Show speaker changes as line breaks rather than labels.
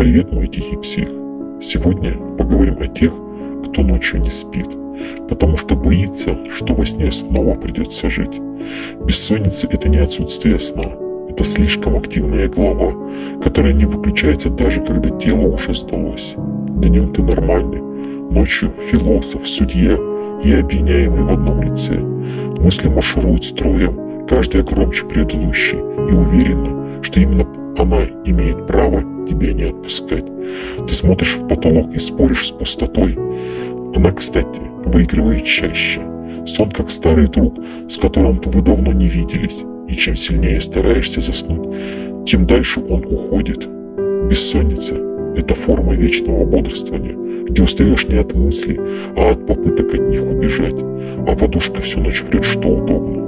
Привет, мой тихий псих. Сегодня поговорим о тех, кто ночью не спит, потому что боится, что во сне снова придется жить. Бессонница – это не отсутствие сна, это слишком активная голова, которая не выключается даже когда тело уже сдалось. Днем ты нормальный, ночью философ, судья и обвиняемый в одном лице. Мысли маршируют строем, каждая громче предыдущей, и уверена, что именно она имеет право тебя не отпускать. Ты смотришь в потолок и споришь с пустотой. Она, кстати, выигрывает чаще. Сон как старый друг, с которым вы давно не виделись, и чем сильнее стараешься заснуть, тем дальше он уходит. Бессонница – это форма вечного бодрствования, где устаешь не от мыслей, а от попыток от них убежать, а подушка всю ночь врет, что удобно.